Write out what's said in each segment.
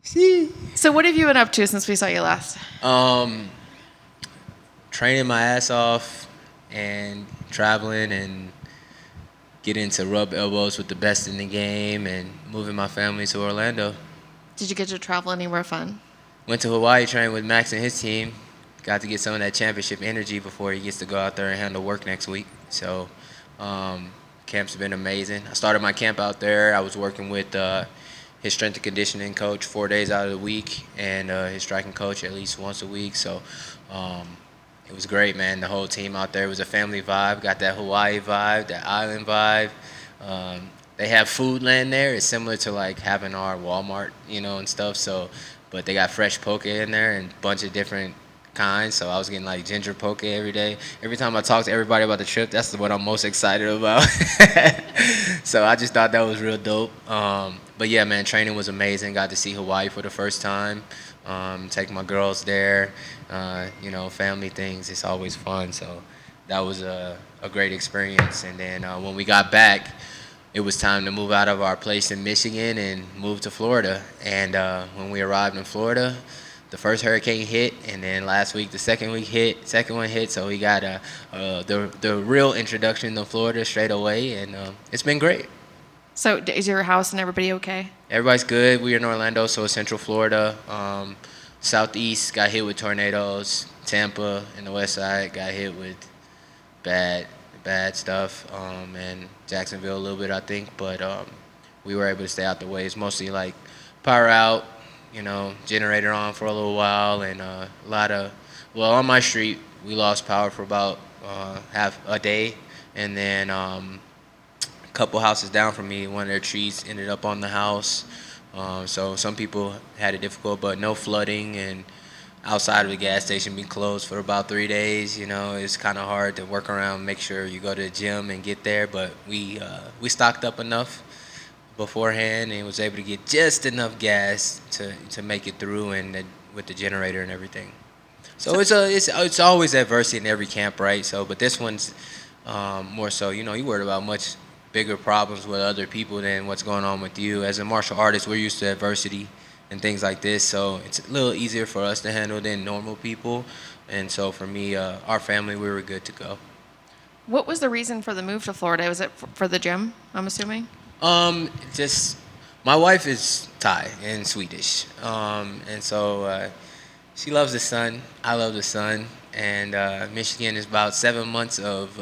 See. So what have you been up to since we saw you last? Um, Training my ass off and traveling and getting to rub elbows with the best in the game and moving my family to Orlando. Did you get to travel anywhere fun? Went to Hawaii, trained with Max and his team. Got to get some of that championship energy before he gets to go out there and handle work next week. So, camp's been amazing. I started my camp out there. I was working with his strength and conditioning coach 4 days out of the week, and his striking coach at least once a week. So, um, it was great, man. The whole team out there was a family vibe. Got that Hawaii vibe, that island vibe. They have food land there. It's similar to like having our Walmart, and stuff. So, but they got fresh poke in there and a bunch of different kinds. So I was getting like ginger poke every day. Every time I talk to everybody about the trip, that's what I'm most excited about. So I just thought that was real dope. But yeah, man, training was amazing. Got to see Hawaii for the first time. Take my girls there. Family things. It's always fun. So that was a great experience. And then when we got back, it was time to move out of our place in Michigan and move to Florida. And when we arrived in Florida, the first hurricane hit, and then last week the second one hit. So we got the real introduction to Florida straight away, and it's been great. So is your house and everybody okay? Everybody's good. We're in Orlando, so it's Central Florida. Southeast got hit with tornadoes. Tampa and the West Side got hit with bad bad stuff. And Jacksonville a little bit, I think, but we were able to stay out the way. It's mostly like power out, generator on for a little while, and a lot of, well, on my street, we lost power for about half a day, and then a couple houses down from me, one of their trees ended up on the house. So some people had it difficult, but no flooding, and outside of the gas station being closed for about 3 days. It's kind of hard to work around, make sure you go to the gym and get there. But we stocked up enough beforehand and was able to get just enough gas to make it through, and with the generator and everything. So it's always adversity in every camp, right? So, but this one's more so. You worried about much bigger problems with other people than what's going on with you. As a martial artist, we're used to adversity and things like this, so it's a little easier for us to handle than normal people. And so for me, our family, we were good to go. What was the reason for the move to Florida? Was it for the gym, I'm assuming? Just my wife is Thai and Swedish, and so she loves the sun. I love the sun, and Michigan is about 7 months of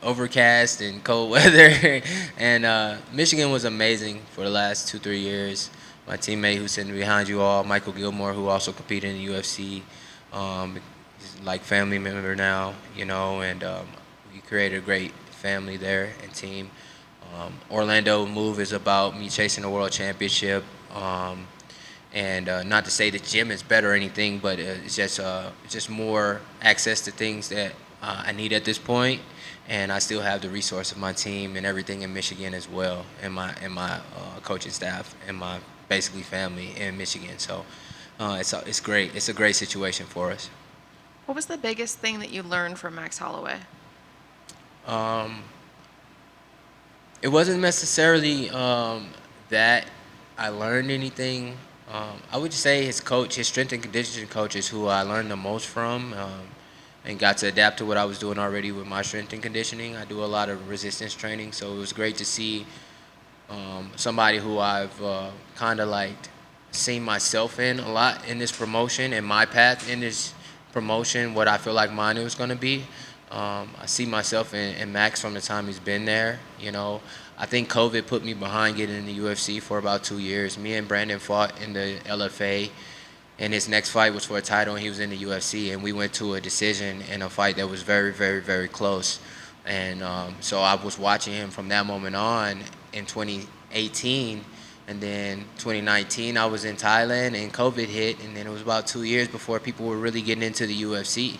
overcast and cold weather. And Michigan was amazing for the last 2 3 years. My teammate who's sitting behind you all, Michael Gilmore, who also competed in the UFC, he's like family member now, and we created a great family there and team. Orlando move is about me chasing a world championship. And not to say the gym is better or anything, but it's just more access to things that I need at this point, and I still have the resource of my team and everything in Michigan as well, and my coaching staff and my basically family in Michigan. So it's great. It's a great situation for us. What was the biggest thing that you learned from Max Holloway? Um, it wasn't necessarily that I learned anything. I would say his coach, his strength and conditioning coach, is who I learned the most from, and got to adapt to what I was doing already with my strength and conditioning. I do a lot of resistance training, so it was great to see somebody who I've kind of like seen myself in a lot in this promotion and my path in this promotion, what I feel like mine was going to be. I see myself in Max from the time he's been there. I think COVID put me behind getting in the UFC for about 2 years. Me and Brandon fought in the LFA, and his next fight was for a title, and he was in the UFC, and we went to a decision in a fight that was very, very, very close. And so I was watching him from that moment on in 2018, and then 2019 I was in Thailand, and COVID hit, and then it was about 2 years before people were really getting into the UFC,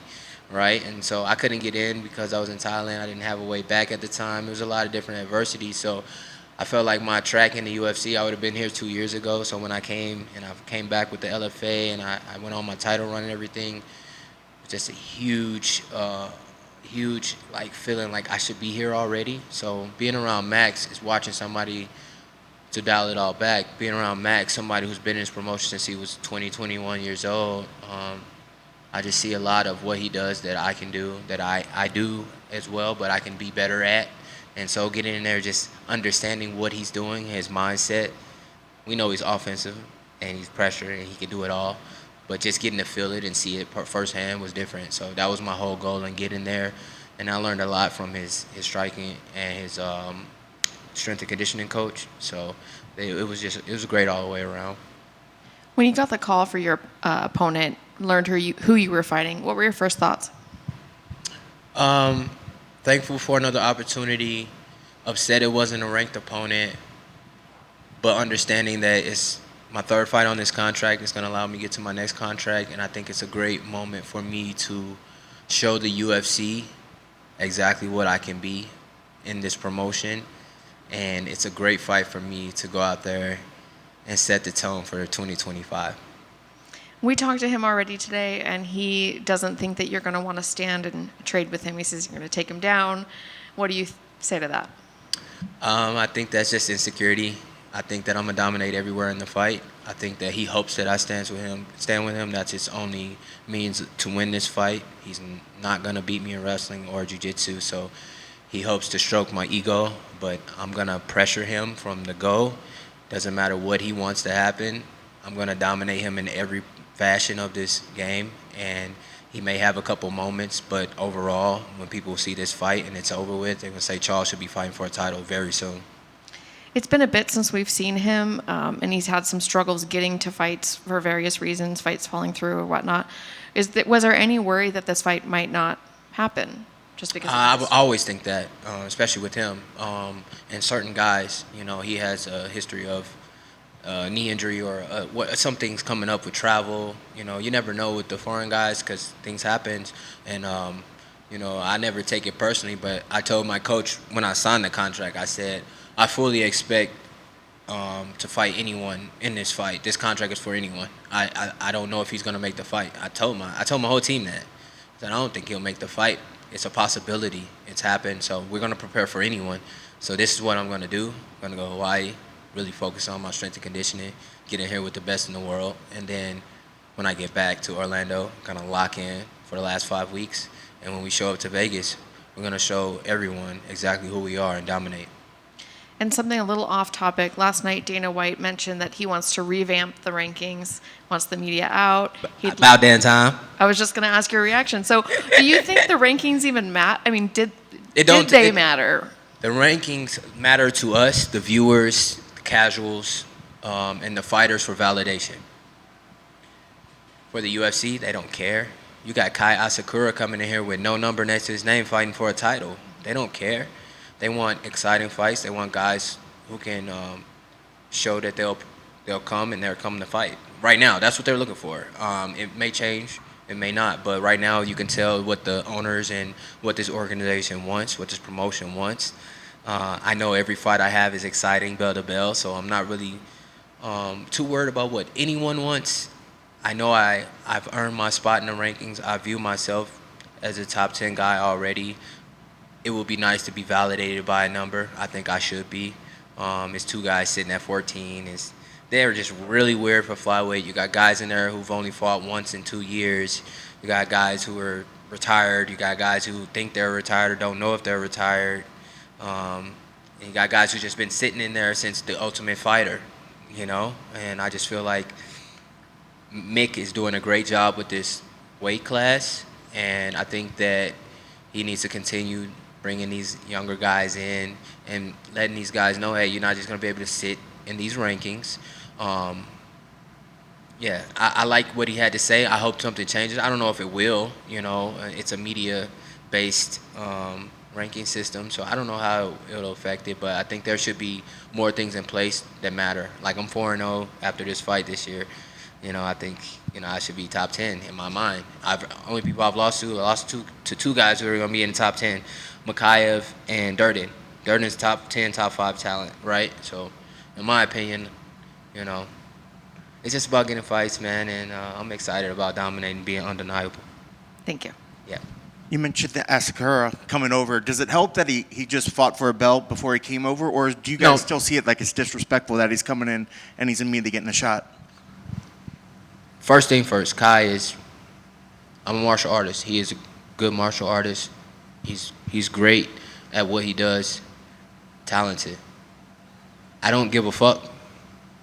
right? And so I couldn't get in because I was in Thailand. I didn't have a way back at the time. There was a lot of different adversity. So I felt like my track in the UFC, I would have been here 2 years ago. So when I came back with the LFA, and I went on my title run and everything, it was just a huge like feeling like I should be here already. So being around Max is watching somebody to dial it all back, being around Max, somebody who's been in his promotion since he was 20, 21 years old, I just see a lot of what he does that I can do, that I do as well, but I can be better at. And so getting in there, just understanding what he's doing, his mindset. We know he's offensive and he's pressure and he can do it all, but just getting to feel it and see it firsthand was different. So that was my whole goal in getting there, and I learned a lot from his striking and his strength and conditioning coach. So it was great all the way around. When you got the call for your opponent, learned who you were fighting, what were your first thoughts? Thankful for another opportunity. Upset it wasn't a ranked opponent, but understanding that it's my third fight on this contract. It's going to allow me to get to my next contract, and I think it's a great moment for me to show the UFC exactly what I can be in this promotion. And it's a great fight for me to go out there and set the tone for 2025. We talked to him already today, and he doesn't think that you're going to want to stand and trade with him. He says you're going to take him down. What do you say to that? I think that's just insecurity. I think that I'm gonna dominate everywhere in the fight. I think that he hopes that I stand with him. That's his only means to win this fight. He's not gonna beat me in wrestling or jiu-jitsu, so he hopes to stroke my ego. But I'm gonna pressure him from the go. Doesn't matter what he wants to happen. I'm gonna dominate him in every fashion of this game, and he may have a couple moments, but overall, when people see this fight and it's over with, they're gonna say Charles should be fighting for a title very soon. It's been a bit since we've seen him, and he's had some struggles getting to fights for various reasons, fights falling through or whatnot. Was there any worry that this fight might not happen just because I of this? always think that, especially with him and certain guys. You know, he has a history of knee injury or something's coming up with travel. You know, you never know with the foreign guys because things happen, and you know, I never take it personally. But I told my coach when I signed the contract, I said, I fully expect to fight anyone in this fight. This contract is for anyone. I don't know if he's gonna make the fight. I told my whole team that. I don't think he'll make the fight. It's a possibility. It's happened. So we're gonna prepare for anyone. So this is what I'm gonna do. I'm gonna go to Hawaii, really focus on my strength and conditioning, get in here with the best in the world, and then when I get back to Orlando, kind of lock in for the last 5 weeks. And when we show up to Vegas, we're gonna show everyone exactly who we are and dominate. And something a little off topic, last night Dana White mentioned that he wants to revamp the rankings, wants the media out. About damn time. I was just going to ask your reaction. So do you think the rankings even matter? I mean, did don't- they matter? The rankings matter to us, the viewers, the casuals, and the fighters for validation. For the UFC, they don't care. You got Kai Asakura coming in here with no number next to his name fighting for a title. They don't care. They want exciting fights. They want guys who can show that they'll come and they're coming to fight. Right now, that's what they're looking for. It may change, it may not, but right now you can tell what the owners and what this organization wants, what this promotion wants. I know every fight I have is exciting, bell to bell, so I'm not really too worried about what anyone wants. I know I've earned my spot in the rankings. I view myself as a top 10 guy already. It would be nice to be validated by a number. I think I should be. It's two guys sitting at 14. They're just really weird for flyweight. You got guys in there who've only fought once in 2 years. You got guys who are retired. You got guys who think they're retired or don't know if they're retired. And you got guys who've just been sitting in there since the Ultimate Fighter, you know? And I just feel like Mick is doing a great job with this weight class. And I think that he needs to continue bringing these younger guys in and letting these guys know, hey, you're not just going to be able to sit in these rankings. Yeah, I like what he had to say. I hope something changes. I don't know if it will. You know, it's a media-based ranking system, so I don't know how it'll affect it, but I think there should be more things in place that matter. Like, I'm 4-0 after this fight this year. You know, I think, you know, I should be top 10 in my mind. Only people I've lost to two guys who are going to be in the top 10, Makayev and Durden. Durden's top 10, top 5 talent, right? So, in my opinion, you know, it's just about getting fights, man, and I'm excited about dominating, being undeniable. Thank you. Yeah. You mentioned the Asakura coming over. Does it help that he just fought for a belt before he came over, or do you guys still see it like it's disrespectful that he's coming in and he's immediately getting a shot? First thing first, Kai is, I'm a martial artist. He is a good martial artist. He's great at what he does, talented. I don't give a fuck.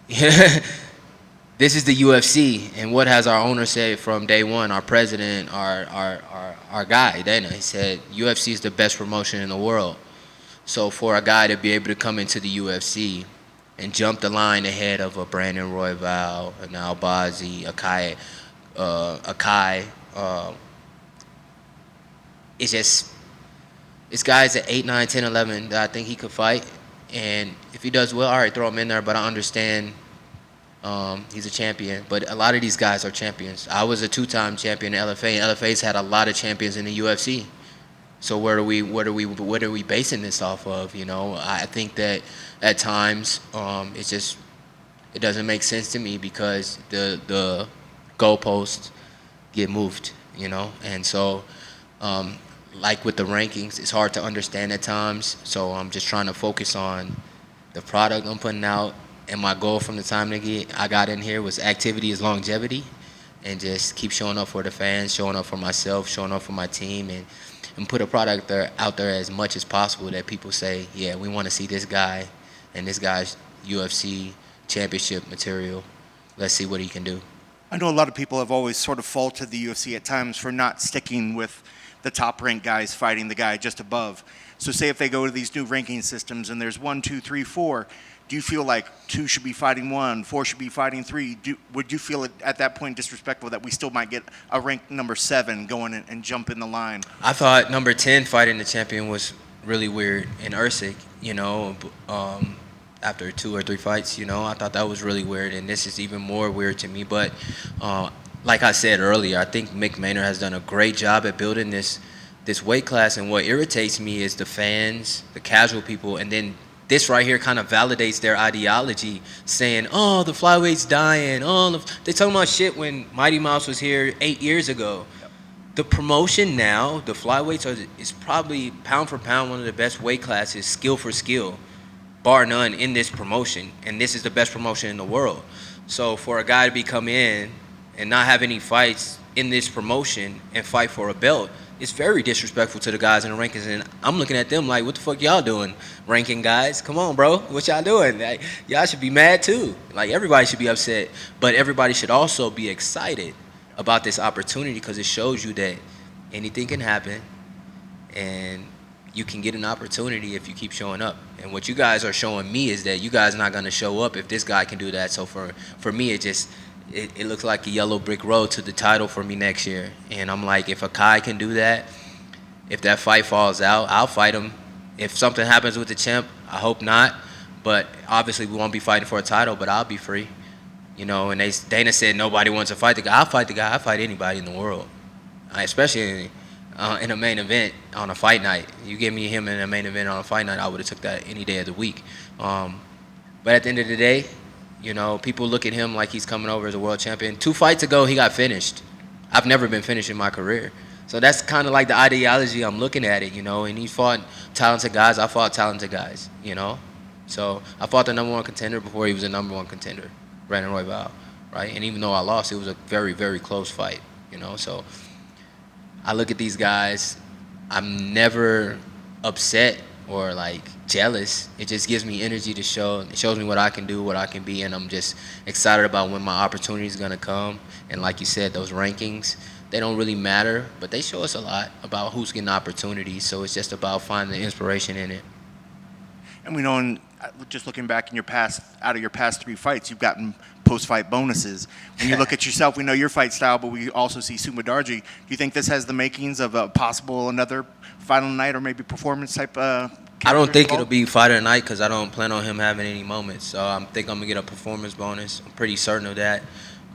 This is the UFC, and what has our owner said from day one, our president, our guy, Dana, he said, UFC is the best promotion in the world. So for a guy to be able to come into the UFC and jump the line ahead of a Brandon Royval, an Albazi, a Kai, it's just, this guy's at 8, 9, 10, 11 that I think he could fight. And if he does well, all right, throw him in there, but I understand he's a champion. But a lot of these guys are champions. I was a 2-time champion in LFA, and LFA's had a lot of champions in the UFC. So what are we basing this off of? You know, I think that at times it doesn't make sense to me because the goalposts get moved, you know, and so like with the rankings, it's hard to understand at times. So I'm just trying to focus on the product I'm putting out, and my goal from the time I got in here was activity is longevity, and just keep showing up for the fans, showing up for myself, showing up for my team, and put a product out there as much as possible that people say, yeah, we want to see this guy and this guy's UFC championship material. Let's see what he can do. I know a lot of people have always sort of faulted the UFC at times for not sticking with the top-ranked guys fighting the guy just above. So say if they go to these new ranking systems and there's 1, 2, 3, 4, do you feel like 2 should be fighting 1, 4 should be fighting 3? Would you feel it at that point disrespectful that we still might get a ranked number 7 going in and jump in the line? I thought number 10 fighting the champion was really weird in Usyk, you know, after 2 or 3 fights, you know. I thought that was really weird, and this is even more weird to me. But like I said earlier, I think Mick Maynard has done a great job at building this weight class, and what irritates me is the fans, the casual people, and then this right here kind of validates their ideology, saying, oh, the flyweight's dying. Oh, they talking about shit when Mighty Mouse was here 8 years ago. Yep. The promotion now, the flyweights is probably pound for pound one of the best weight classes, skill for skill, bar none in this promotion. And this is the best promotion in the world. So for a guy to come in and not have any fights in this promotion and fight for a belt, it's very disrespectful to the guys in the rankings, and I'm looking at them like, what the fuck y'all doing, ranking guys? Come on, bro, what y'all doing? Like, y'all should be mad too. Like, everybody should be upset, but everybody should also be excited about this opportunity because it shows you that anything can happen, and you can get an opportunity if you keep showing up. And what you guys are showing me is that you guys not gonna show up if this guy can do that. So for me, it looks like a yellow brick road to the title for me next year. And I'm like, if a Kai can do that, if that fight falls out, I'll fight him. If something happens with the champ, I hope not. But obviously we won't be fighting for a title, but I'll be free. You know, and Dana said nobody wants to fight the guy. I'll fight the guy. I'll fight anybody in the world, especially in a main event on a fight night. You give me him in a main event on a fight night, I would have took that any day of the week. But at the end of the day, you know, people look at him like he's coming over as a world champion. 2 fights ago, he got finished. I've never been finished in my career. So that's kind of like the ideology I'm looking at it, you know. And he fought talented guys. I fought talented guys, you know. So I fought the number 1 contender before he was the number 1 contender, Brandon Royval, right? And even though I lost, it was a very, very close fight, you know. So I look at these guys. I'm never upset or like jealous. It just gives me energy to show. It shows me what I can do, what I can be, and I'm just excited about when my opportunity is gonna come. And like you said, those rankings, they don't really matter, but they show us a lot about who's getting opportunities. So it's just about finding the inspiration in it. And we know, just looking back in your past, out of your past 3 fights, you've gotten post-fight bonuses. When you look at yourself, we know your fight style, but we also see Mudaerji. Do you think this has the makings of a possible another final night or maybe performance type? I don't think it'll be fight of the night because I don't plan on him having any moments. So I think I'm gonna get a performance bonus. I'm pretty certain of that.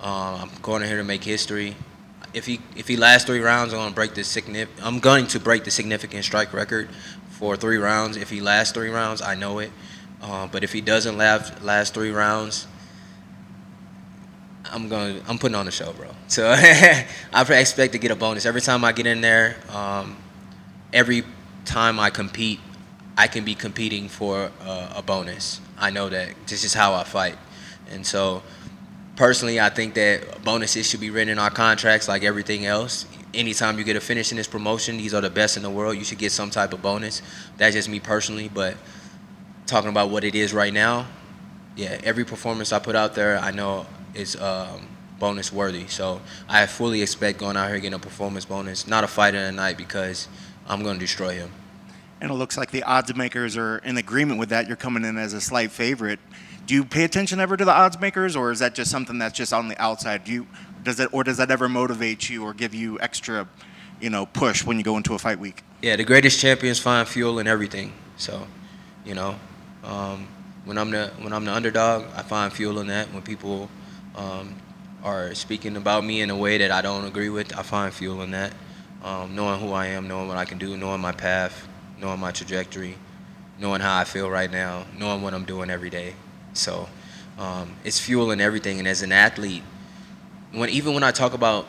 I'm going in here to make history. If he lasts 3 rounds, I'm going to break the significant strike record for 3 rounds. If he lasts 3 rounds, I know it. But if he doesn't last 3 rounds, I'm putting on the show, bro. So I expect to get a bonus every time I get in there. Every time I compete, I can be competing for a bonus. I know that this is how I fight, and so personally, I think that bonuses should be written in our contracts like everything else. Anytime you get a finish in this promotion, these are the best in the world. You should get some type of bonus. That's just me personally, but talking about what it is right now, yeah, every performance I put out there, I know is bonus worthy. So I fully expect going out here getting a performance bonus, not a fight in the night, because I'm going to destroy him. And it looks like the odds makers are in agreement with that. You're coming in as a slight favorite. Do you pay attention ever to the odds makers, or is that just something that's just on the outside? Does that ever motivate you or give you extra, push when you go into a fight week? Yeah, the greatest champions find fuel in everything. So, when I'm the underdog, I find fuel in that. When people are speaking about me in a way that I don't agree with, I find fuel in that. Knowing who I am, knowing what I can do, knowing my path, knowing my trajectory, knowing how I feel right now, knowing what I'm doing every day. So it's fuel in everything. And as an athlete, even when I talk about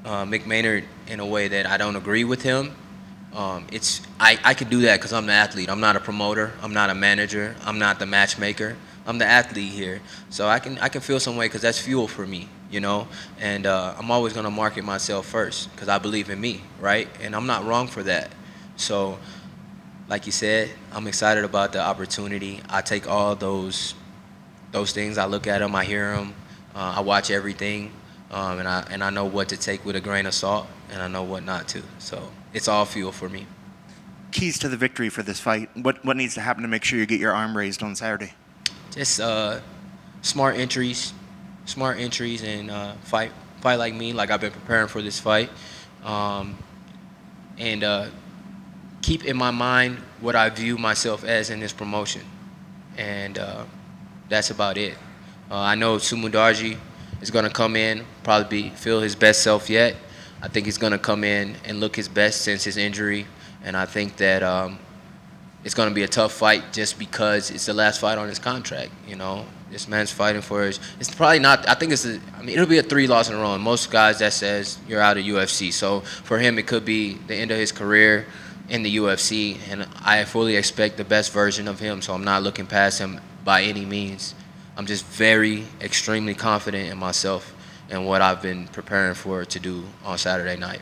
Mick Maynard in a way that I don't agree with him, I can do that because I'm the athlete. I'm not a promoter. I'm not a manager. I'm not the matchmaker. I'm the athlete here. So I can feel some way because that's fuel for me, And I'm always going to market myself first because I believe in me, right? And I'm not wrong for that. So like you said, I'm excited about the opportunity. I take all those things. I look at them. I hear them. I watch everything. And I know what to take with a grain of salt, and I know what not to. So it's all fuel for me. Keys to the victory for this fight. What needs to happen to make sure you get your arm raised on Saturday? Just smart entries, and fight like me, like I've been preparing for this fight, and keep in my mind what I view myself as in this promotion, and that's about it. I know Mudaerji is going to come in, probably feel his best self yet. I think he's going to come in and look his best since his injury, and I think that it's going to be a tough fight just because it's the last fight on his contract. This man's fighting for his. It's probably not. I think it'll be a 3 loss in a row. And most guys that says you're out of UFC. So for him, it could be the end of his career in the UFC, and I fully expect the best version of him. So I'm not looking past him by any means. I'm just extremely confident in myself and what I've been preparing for to do on Saturday night.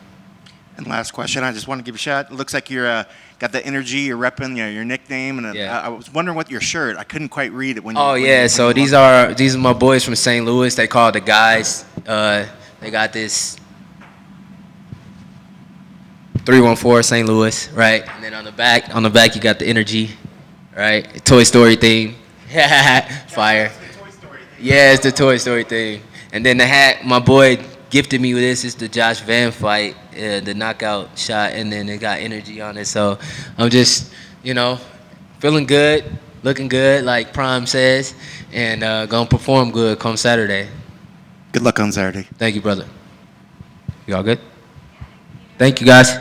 And last question, I just want to give you a shot. It looks like you're got the energy, you're repping your nickname, and Yeah. I was wondering what your shirt. I couldn't quite read it when you. Oh yeah, so these are my boys from St. Louis. They call it the guys. They got this 314 St. Louis, right? And then on the back you got the energy, right? Toy Story theme. Fire. Yeah, it's the Toy Story thing. And then the hat, my boy gifted me with this. It's the Josh Van fight, the knockout shot, and then it got energy on it. So I'm just, feeling good, looking good, like Prime says, and gonna perform good come Saturday. Good luck on Saturday. Thank you, brother. You all good? Thank you, guys.